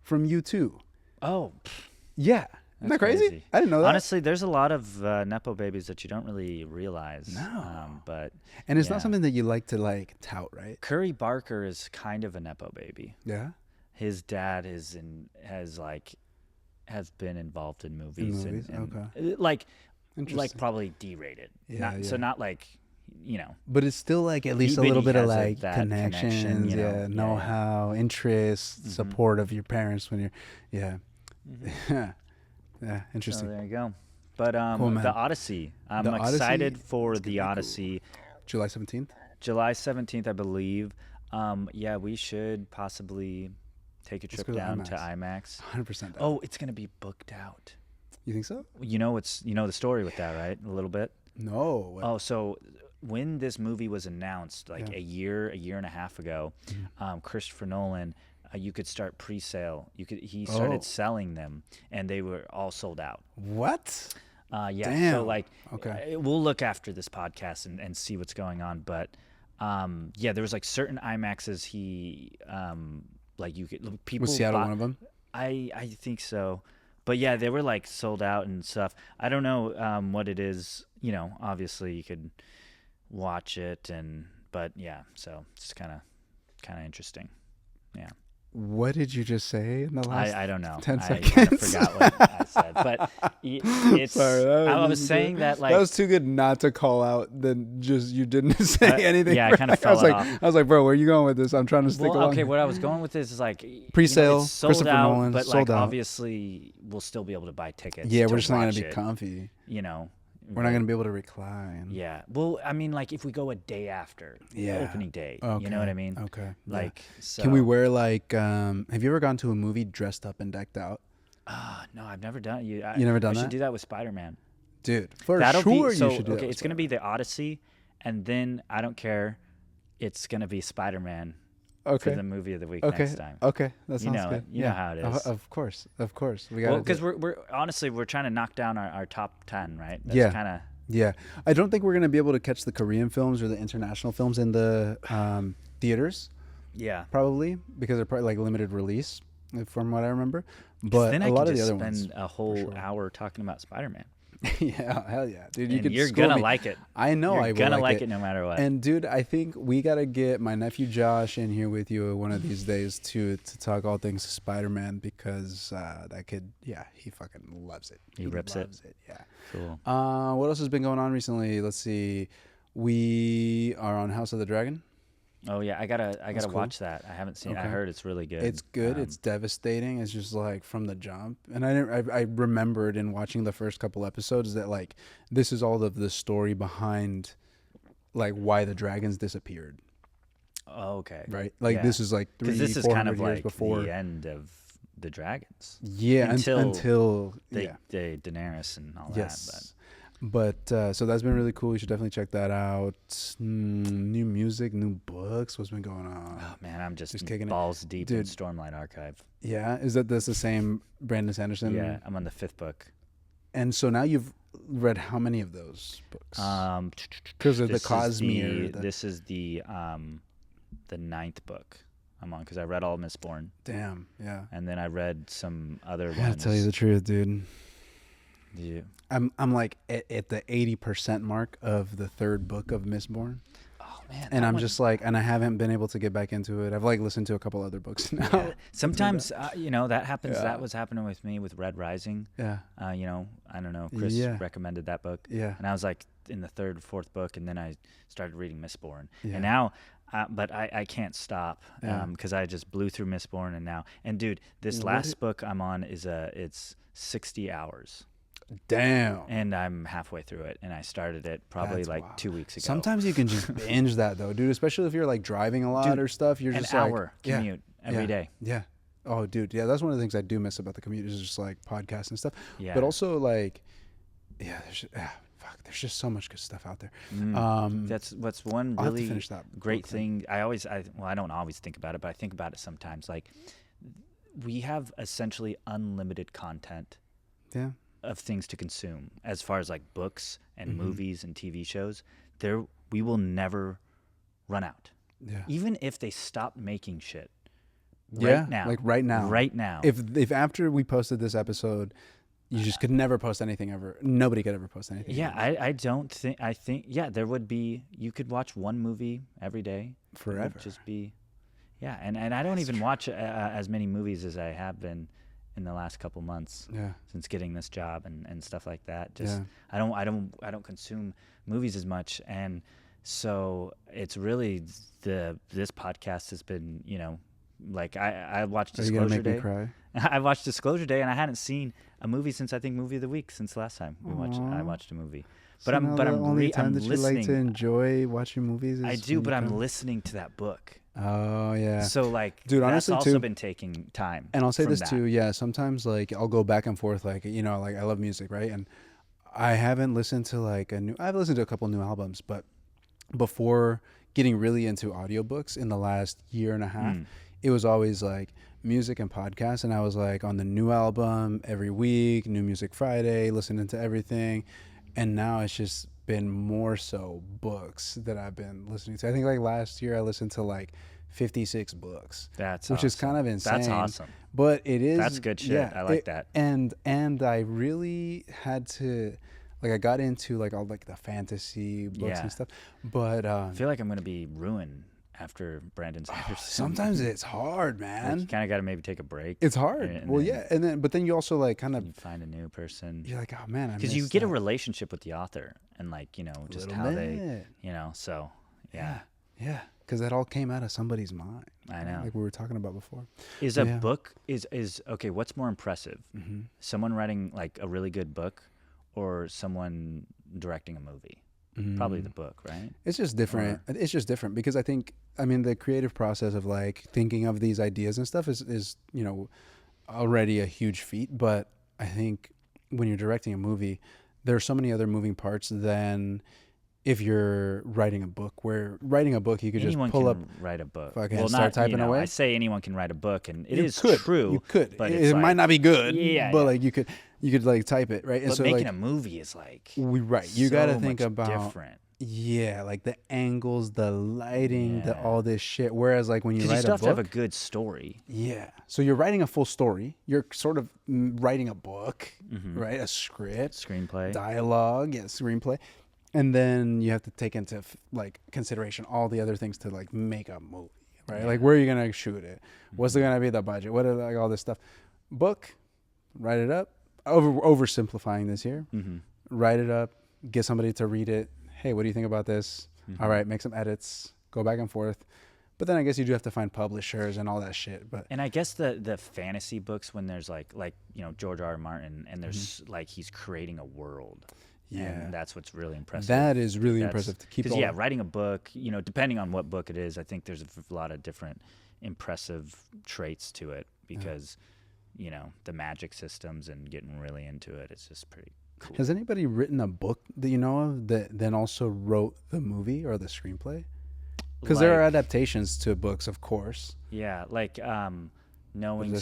from U2. Oh, Yeah, isn't that That's crazy? crazy. I didn't know that. honestly, there's a lot of nepo babies that you don't really realize. No. But And it's yeah. not something that you like to like tout, right? Curry Barker is kind of a nepo baby. Yeah. His dad has been involved in movies. movies? And Okay. like Interesting. probably D-rated. Yeah, So yeah. not like, you know. But it's still like at least a But little he bit of has like that connections, connection, you know? Yeah, know-how, interest, Mhm. support of your parents when you're, yeah, Mhm. yeah, So interesting. there you go. But Cool, man. the Odyssey. I'm The Odyssey excited for is gonna be the cool. Odyssey. July 17th. July 17th, I believe. Yeah, we should possibly take a Let's trip go to down IMAX. to IMAX. 100%. Oh, it's gonna be booked out. You think so? You know the story with that, right? A little bit. No. What? Oh, so when this movie was announced, like Yeah. a year and a half ago, Christopher Nolan, you could start pre-sale. He started Oh. selling them, and they were all sold out. What? Yeah. Damn. So like, Okay. we'll look after this podcast and see what's going on. But yeah, there was like certain IMAXs like you could people Was Seattle bought- one of them? I think so. But yeah, they were like sold out and stuff. I don't know what it is. You know, obviously you could watch it, but yeah, so it's kind of interesting. Yeah. What did you just say in the last I don't know. 10 I seconds? kind of forgot what I said, but it's. Sorry, I was saying that like that was too good not to call out. Then just you didn't say anything. Yeah, I kind of fell I off. was like, bro, where are you going with this? I'm trying to stick along. Okay, what I was going with this is like Pre-sale, it's sold Christopher out, Nolan, but sold like out. obviously we'll still be able to buy tickets. Yeah, to we're just not gonna watch be it, comfy. You know, We're not gonna be able to recline. Yeah. Well, I mean, like if we go a day after opening day, Okay. you know what I mean? Okay. Like, so. Can we wear like? Have you ever gone to a movie dressed up and decked out? No, I've never done it. You never done I that? should do that with Spider-Man. Dude, for That'll sure be, so, you should do okay, that. it's gonna be the Odyssey, and then I don't care. It's gonna be Spider-Man for the movie of the week next time. Okay, that sounds good. You know how it is. Of course. We got. Well, because we're honestly we're trying to knock down our top 10, right? That's Yeah. kind of. Yeah, I don't think we're gonna be able to catch the Korean films or the international films in the theaters. Yeah. Probably because they're probably like limited release, from what I remember. But then a I lot can of the just other ones. spend a whole hour talking about Spider-Man. Yeah, hell yeah, dude. And you're school gonna me. like it. I know You're I will gonna like it no matter what. And dude, I think we gotta get my nephew Josh in here with you one of these days to talk all things Spider-Man because that kid, he fucking loves it. He rips loves it. Yeah. Cool. What else has been going on recently? Let's see. We are on House of the Dragon. Oh yeah, I gotta cool. watch that. I haven't seen. Okay. I heard it's really good. It's good. It's devastating. It's just like from the jump. And I remembered in watching the first couple episodes that like this is all of the story behind like why the dragons disappeared. Oh, okay. Right. Like this is like 300-400 this is kind of years like before the end of the dragons. Yeah. Until they Daenerys and all yes. that. But so that's been really cool. You should definitely check that out. New music, new books. What's been going on? Oh man, I'm just kicking balls deep Dude. in Stormlight Archive. Yeah, is this the same Brandon Sanderson? Yeah, I'm on the 5th book. And so now you've read how many of those books? Because of the Cosmere. This is the 9th book I'm on because I read all of Mistborn. Damn, yeah. And then I read some other ones. I gotta tell you the truth, dude. Yeah. I'm like at the 80% mark of the 3rd book of Mistborn. Oh man. And I'm just like, and I haven't been able to get back into it. I've like listened to a couple other books now. Yeah. Sometimes that happens. Yeah. That was happening with me with Red Rising. Yeah. I don't know. Chris recommended that book. Yeah. And I was like in the 3rd or 4th book, and then I started reading Mistborn. Yeah. And now, but I can't stop because I just blew through Mistborn, and dude, this last book I'm on it's 60 hours. Damn. And I'm halfway through it, and I started it probably wild. 2 weeks ago. Sometimes you can just binge that though, dude. Especially if you're like driving a lot or stuff. You're just an hour commute every day. Yeah. Oh, dude. Yeah, that's one of the things I do miss about the commute is just like podcasts and stuff. Yeah. But also like, there's just so much good stuff out there. That's what's one I'll really have to finish that great book thing. I don't always think about it, but I think about it sometimes. Like, we have essentially unlimited content. Yeah. Of things to consume as far as like books and movies and TV shows. We will never run out. Yeah. Even if they stopped making shit. Right now. Right now. If after we posted this episode, you just could never post anything ever. Nobody could ever post anything. Yeah, I think there would be. You could watch one movie every day forever. It would just be, and I don't even watch as many movies as I have been in the last couple months since getting this job and stuff like that. I don't consume movies as much, and so it's really this podcast has been like I watched Disclosure Day. Are you gonna make me cry? I watched Disclosure Day, and I hadn't seen a movie since I think Movie of the Week since last time I watched a movie. But I'm only time that you like to enjoy watching movies. I do, but I'm listening to that book. Oh yeah. So like, dude, that's honestly also too, been taking time. And I'll say this too. Yeah, sometimes like I'll go back and forth. Like like I love music, right? And I haven't listened to I've listened to a couple new albums, but before getting really into audiobooks in the last year and a half, it was always like music and podcasts, and I was like on the new album every week, New Music Friday, listening to everything, and now it's just been more so books that I've been listening to. I think like last year I listened to like 56 books. Which is kind of insane. That's awesome. But it is. That's good shit. Yeah, I like that. And I really had to, like, I got into like all like the fantasy books and stuff. But I feel like I'm gonna be ruined after Brandon Sanderson. Sometimes it's hard, man. Like, you kind of got to maybe take a break. It's hard. But then you also like kind of find a new person. You're like, oh man, because you get a relationship with the author and like just how they so yeah. Because that all came out of somebody's mind. I know. Like we were talking about before. Is a book is okay? What's more impressive? Mm-hmm. Someone writing like a really good book, or someone directing a movie? Probably the book, right? It's just different. It's just different because I think, I mean, the creative process of like thinking of these ideas and stuff is already a huge feat. But I think when you're directing a movie, there are so many other moving parts than if you're writing a book. Where writing a book, you could anyone just pull can up, write a book. Fucking start typing away. I say anyone can write a book, and it you is could, true. You could, but it might not be good. But like you could like type it, right? And but so making like, a movie is like you got to think about different. Yeah, like the angles, the lighting, the all this shit. Whereas like when you write a book, you have to have a good story. Yeah. So you're writing a full story. You're sort of writing a book, right? A script, screenplay, dialogue, screenplay. And then you have to take into like consideration all the other things to like make a movie, right? Like where are you going to shoot it? What's going to be the budget? What are like all this stuff? Book, write it up. Oversimplifying this here. Write it up, get somebody to read it. Hey, what do you think about this? All right, make some edits, go back and forth. But then I guess you do have to find publishers and all that shit. But and I guess the fantasy books, when there's like George R. R. Martin, and there's like he's creating a world. Yeah, and that's what's really impressive. That is really impressive to keep. Because writing a book, depending on what book it is, I think there's a lot of different impressive traits to it because, the magic systems and getting really into it. It's just pretty cool. Has anybody written a book that you know of that then also wrote the movie or the screenplay? Because there are adaptations to books, of course. Yeah, like knowing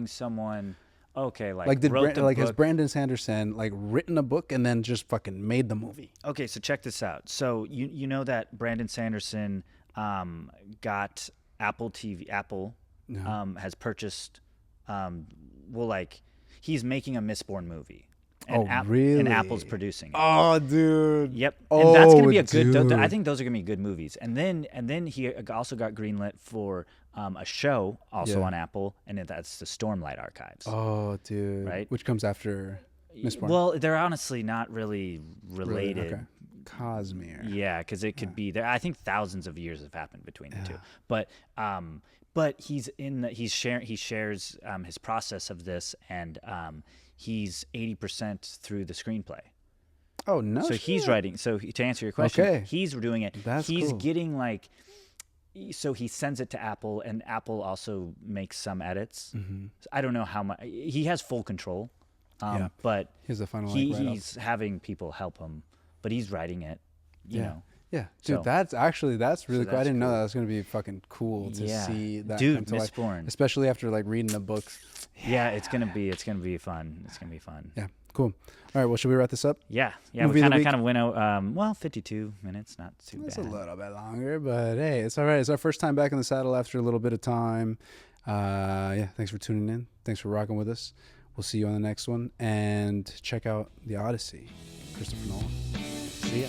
someone. Okay, has Brandon Sanderson like written a book and then just fucking made the movie? Okay, so check this out. So you know that Brandon Sanderson got Apple TV. Apple has purchased. He's making a Mistborn movie. And really? And Apple's producing it. Oh, dude. Yep. And that's gonna be a good. I think those are gonna be good movies. And then he also got greenlit for a show also on Apple, and that's the Stormlight Archives. Oh, dude. Right. Which comes after Mistborn. Well, they're honestly not really related. Really? Okay. Cosmere. Yeah, because it could be there. I think thousands of years have happened between the two. But he shares his process of this, and he's 80% through the screenplay. Oh no! So he's writing. So to answer your question, he's doing it. He's cool. getting like. So he sends it to Apple, and Apple also makes some edits. So I don't know how much he has full control. But here's the final. He's having people help him, but he's writing it. You know. Yeah, dude, So- that's really cool. I didn't know cool. that was gonna be fucking cool to Yeah. see that Dude, come to life, Mistborn. especially after like reading the books. Yeah, it's gonna be fun. It's gonna be fun. Yeah, cool. All right, well, should we wrap this up? Yeah. Movie We of the kind week? of went out. 52 minutes, not too It's bad. a little bit longer, but hey, it's all right. It's our first time back in the saddle after a little bit of time. Thanks for tuning in. Thanks for rocking with us. We'll see you on the next one, and check out the Odyssey, Christopher Nolan. See ya.